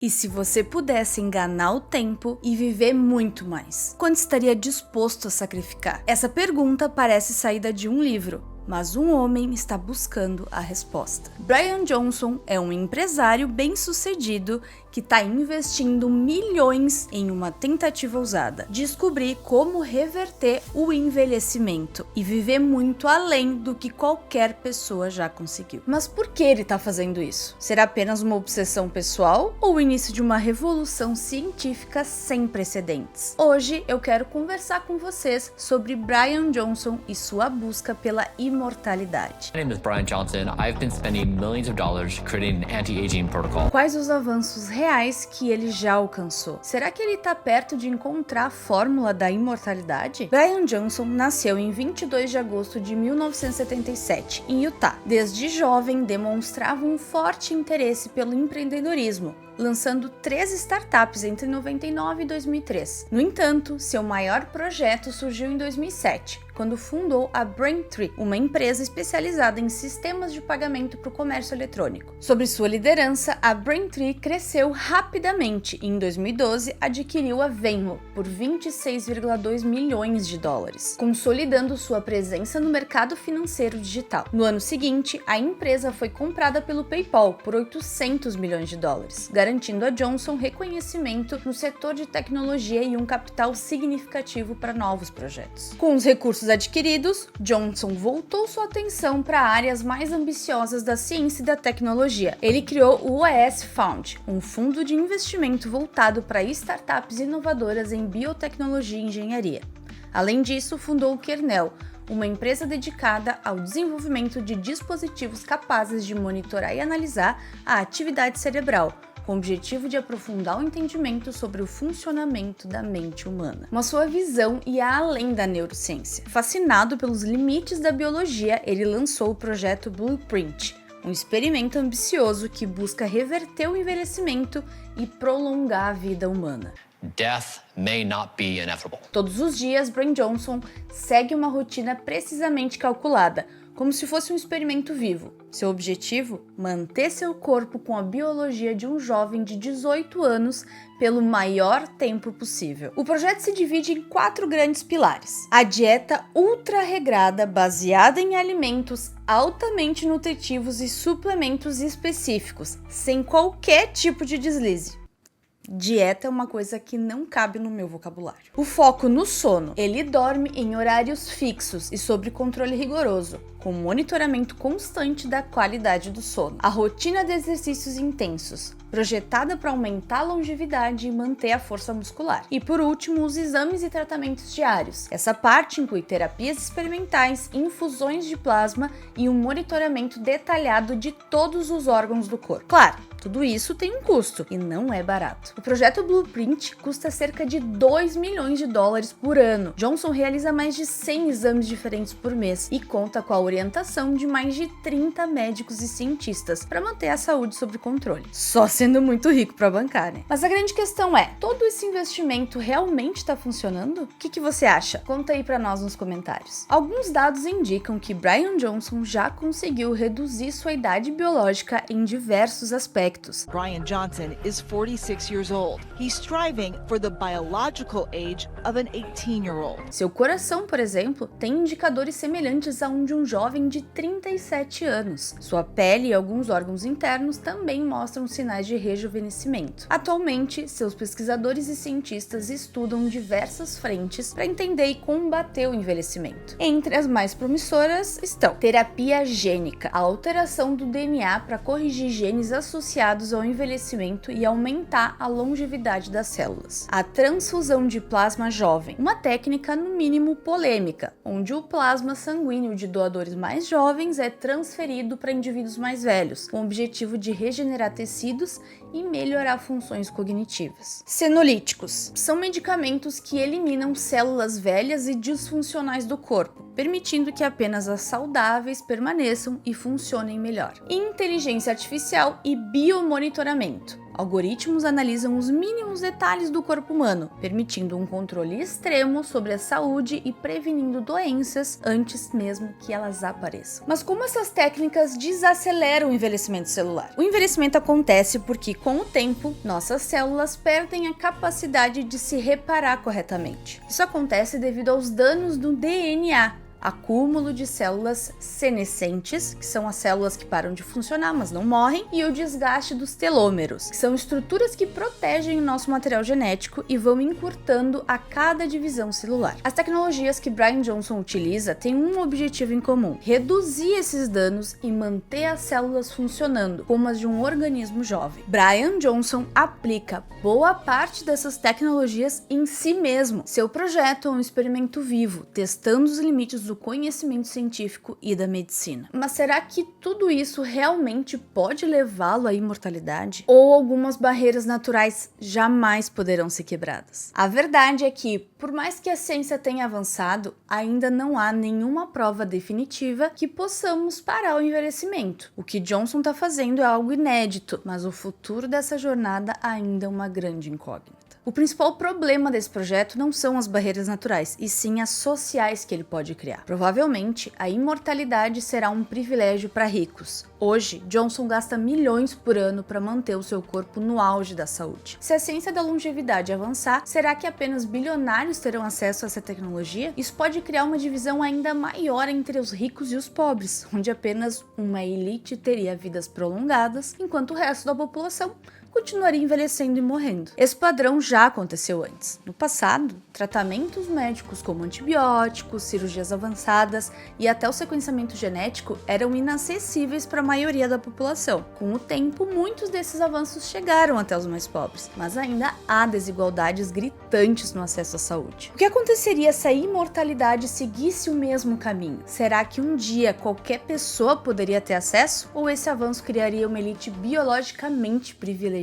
E se você pudesse enganar o tempo e viver muito mais, quanto estaria disposto a sacrificar? Essa pergunta parece saída de um livro, mas um homem está buscando a resposta. Brian Johnson é um empresário bem-sucedido que está investindo milhões em uma tentativa ousada: descobrir como reverter o envelhecimento e viver muito além do que qualquer pessoa já conseguiu. Mas por que ele está fazendo isso? Será apenas uma obsessão pessoal ou o início de uma revolução científica sem precedentes? Hoje eu quero conversar com vocês sobre Brian Johnson e sua busca pela imortalidade. My name is Brian Johnson. I've been spending millions of dollars creating an anti-aging protocol. Quais os avanços reais que ele já alcançou? Será que ele está perto de encontrar a fórmula da imortalidade? Brian Johnson nasceu em 22 de agosto de 1977, em Utah. Desde jovem, demonstrava um forte interesse pelo empreendedorismo, lançando 3 startups entre 99 e 2003. No entanto, seu maior projeto surgiu em 2007, quando fundou a Braintree, uma empresa especializada em sistemas de pagamento para o comércio eletrônico. Sob sua liderança, a Braintree cresceu rapidamente e em 2012 adquiriu a Venmo por 26,2 milhões de dólares, consolidando sua presença no mercado financeiro digital. No ano seguinte, a empresa foi comprada pelo PayPal por 800 milhões de dólares, garantindo a Johnson reconhecimento no setor de tecnologia e um capital significativo para novos projetos. Com os recursos adquiridos, Johnson voltou sua atenção para áreas mais ambiciosas da ciência e da tecnologia. Ele criou o US Fund, um fundo de investimento voltado para startups inovadoras em biotecnologia e engenharia. Além disso, fundou o Kernel, uma empresa dedicada ao desenvolvimento de dispositivos capazes de monitorar e analisar a atividade cerebral, com o objetivo de aprofundar o entendimento sobre o funcionamento da mente humana. Mas sua visão ia além da neurociência. Fascinado pelos limites da biologia, ele lançou o projeto Blueprint, um experimento ambicioso que busca reverter o envelhecimento e prolongar a vida humana. Death may not be inevitable. Todos os dias, Brian Johnson segue uma rotina precisamente calculada, como se fosse um experimento vivo. Seu objetivo? Manter seu corpo com a biologia de um jovem de 18 anos pelo maior tempo possível. O projeto se divide em 4 grandes pilares: a dieta ultra regrada baseada em alimentos altamente nutritivos e suplementos específicos, sem qualquer tipo de deslize. Dieta é uma coisa que não cabe no meu vocabulário. O foco no sono. Ele dorme em horários fixos e sob controle rigoroso, com monitoramento constante da qualidade do sono. A rotina de exercícios intensos, projetada para aumentar a longevidade e manter a força muscular. E por último, os exames e tratamentos diários. Essa parte inclui terapias experimentais, infusões de plasma e um monitoramento detalhado de todos os órgãos do corpo. Claro, tudo isso tem um custo e não é barato. O projeto Blueprint custa cerca de 2 milhões de dólares por ano. Johnson realiza mais de 100 exames diferentes por mês e conta com a orientação de mais de 30 médicos e cientistas para manter a saúde sob controle. Só sendo muito rico para bancar, né? Mas a grande questão é, todo esse investimento realmente está funcionando? O que você acha? Conta aí para nós nos comentários. Alguns dados indicam que Brian Johnson já conseguiu reduzir sua idade biológica em diversos aspectos. Brian Johnson is 46 years old. He's striving for the biological age of an 18-year-old. Seu coração, por exemplo, tem indicadores semelhantes a um de um jovem de 37 anos. Sua pele e alguns órgãos internos também mostram sinais de rejuvenescimento. Atualmente, seus pesquisadores e cientistas estudam diversas frentes para entender e combater o envelhecimento. Entre as mais promissoras estão terapia gênica, a alteração do DNA para corrigir genes associados ao envelhecimento e aumentar a longevidade das células. A transfusão de plasma jovem, uma técnica no mínimo polêmica, onde o plasma sanguíneo de doadores mais jovens é transferido para indivíduos mais velhos, com o objetivo de regenerar tecidos e melhorar funções cognitivas. Senolíticos são medicamentos que eliminam células velhas e disfuncionais do corpo, permitindo que apenas as saudáveis permaneçam e funcionem melhor. Inteligência artificial e biomonitoramento. Algoritmos analisam os mínimos detalhes do corpo humano, permitindo um controle extremo sobre a saúde e prevenindo doenças antes mesmo que elas apareçam. Mas como essas técnicas desaceleram o envelhecimento celular? O envelhecimento acontece porque, com o tempo, nossas células perdem a capacidade de se reparar corretamente. Isso acontece devido aos danos do DNA, acúmulo de células senescentes, que são as células que param de funcionar, mas não morrem, e o desgaste dos telômeros, que são estruturas que protegem o nosso material genético e vão encurtando a cada divisão celular. As tecnologias que Bryan Johnson utiliza têm um objetivo em comum: reduzir esses danos e manter as células funcionando como as de um organismo jovem. Bryan Johnson aplica boa parte dessas tecnologias em si mesmo. Seu projeto é um experimento vivo, testando os limites do conhecimento científico e da medicina. Mas será que tudo isso realmente pode levá-lo à imortalidade? Ou algumas barreiras naturais jamais poderão ser quebradas? A verdade é que, por mais que a ciência tenha avançado, ainda não há nenhuma prova definitiva que possamos parar o envelhecimento. O que Johnson está fazendo é algo inédito, mas o futuro dessa jornada ainda é uma grande incógnita. O principal problema desse projeto não são as barreiras naturais, e sim as sociais que ele pode criar. Provavelmente, a imortalidade será um privilégio para ricos. Hoje, Johnson gasta milhões por ano para manter o seu corpo no auge da saúde. Se a ciência da longevidade avançar, será que apenas bilionários terão acesso a essa tecnologia? Isso pode criar uma divisão ainda maior entre os ricos e os pobres, onde apenas uma elite teria vidas prolongadas, enquanto o resto da população continuaria envelhecendo e morrendo. Esse padrão já aconteceu antes. No passado, tratamentos médicos como antibióticos, cirurgias avançadas e até o sequenciamento genético eram inacessíveis para a maioria da população. Com o tempo, muitos desses avanços chegaram até os mais pobres, mas ainda há desigualdades gritantes no acesso à saúde. O que aconteceria se a imortalidade seguisse o mesmo caminho? Será que um dia qualquer pessoa poderia ter acesso? Ou esse avanço criaria uma elite biologicamente privilegiada?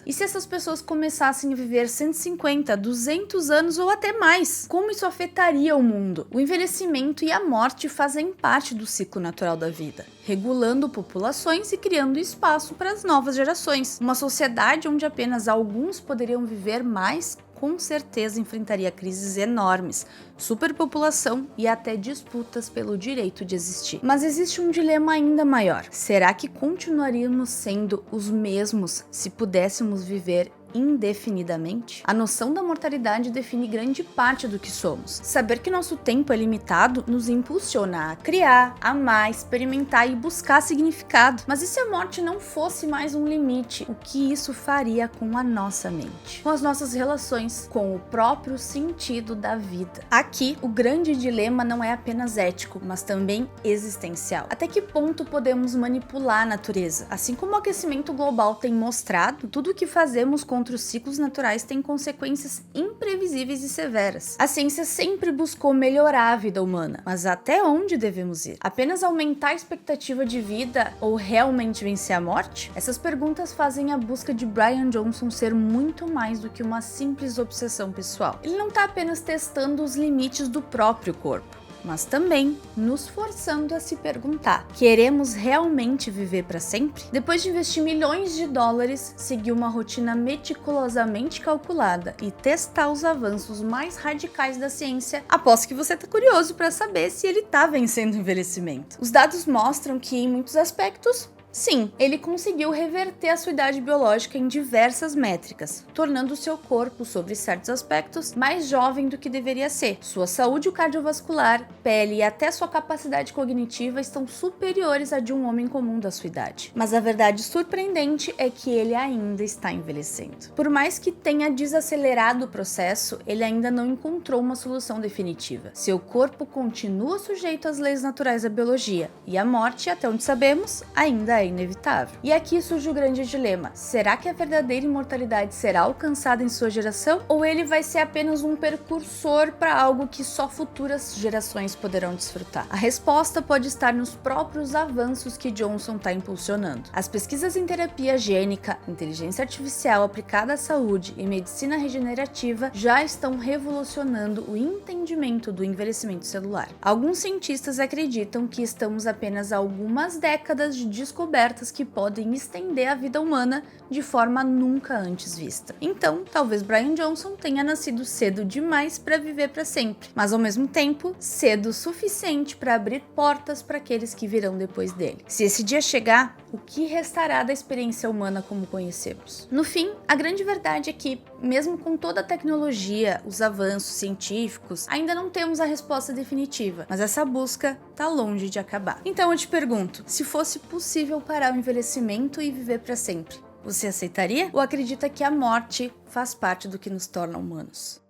E se essas pessoas começassem a viver 150, 200 anos ou até mais? Como isso afetaria o mundo? O envelhecimento e a morte fazem parte do ciclo natural da vida, regulando populações e criando espaço para as novas gerações. Uma sociedade onde apenas alguns poderiam viver mais com certeza enfrentaria crises enormes, superpopulação e até disputas pelo direito de existir. Mas existe um dilema ainda maior. Será que continuaríamos sendo os mesmos se pudéssemos viver indefinidamente? A noção da mortalidade define grande parte do que somos. Saber que nosso tempo é limitado nos impulsiona a criar, amar, experimentar e buscar significado. Mas e se a morte não fosse mais um limite? O que isso faria com a nossa mente? Com as nossas relações, com o próprio sentido da vida? Aqui, o grande dilema não é apenas ético, mas também existencial. Até que ponto podemos manipular a natureza? Assim como o aquecimento global tem mostrado, tudo o que fazemos contra os ciclos naturais tem consequências imprevisíveis e severas. A ciência sempre buscou melhorar a vida humana, mas até onde devemos ir? Apenas aumentar a expectativa de vida ou realmente vencer a morte? Essas perguntas fazem a busca de Bryan Johnson ser muito mais do que uma simples obsessão pessoal. Ele não está apenas testando os limites do próprio corpo, mas também nos forçando a se perguntar: queremos realmente viver para sempre? Depois de investir milhões de dólares, seguir uma rotina meticulosamente calculada e testar os avanços mais radicais da ciência, aposto que você está curioso para saber se ele está vencendo o envelhecimento. Os dados mostram que, em muitos aspectos, sim, ele conseguiu reverter a sua idade biológica em diversas métricas, tornando seu corpo, sobre certos aspectos, mais jovem do que deveria ser. Sua saúde cardiovascular, pele e até sua capacidade cognitiva estão superiores à de um homem comum da sua idade. Mas a verdade surpreendente é que ele ainda está envelhecendo. Por mais que tenha desacelerado o processo, ele ainda não encontrou uma solução definitiva. Seu corpo continua sujeito às leis naturais da biologia, e a morte, até onde sabemos, ainda é inevitável. E aqui surge o grande dilema: será que a verdadeira imortalidade será alcançada em sua geração, ou ele vai ser apenas um precursor para algo que só futuras gerações poderão desfrutar? A resposta pode estar nos próprios avanços que Johnson está impulsionando. As pesquisas em terapia gênica, inteligência artificial aplicada à saúde e medicina regenerativa já estão revolucionando o entendimento do envelhecimento celular. Alguns cientistas acreditam que estamos apenas a algumas décadas de descoberta descobertas que podem estender a vida humana de forma nunca antes vista. Então, talvez Brian Johnson tenha nascido cedo demais para viver para sempre, mas ao mesmo tempo, cedo o suficiente para abrir portas para aqueles que virão depois dele. Se esse dia chegar, o que restará da experiência humana como conhecemos? No fim, a grande verdade é que, mesmo com toda a tecnologia, os avanços científicos, ainda não temos a resposta definitiva, mas essa busca tá longe de acabar. Então eu te pergunto, se fosse possível parar o envelhecimento e viver para sempre, você aceitaria? Ou acredita que a morte faz parte do que nos torna humanos?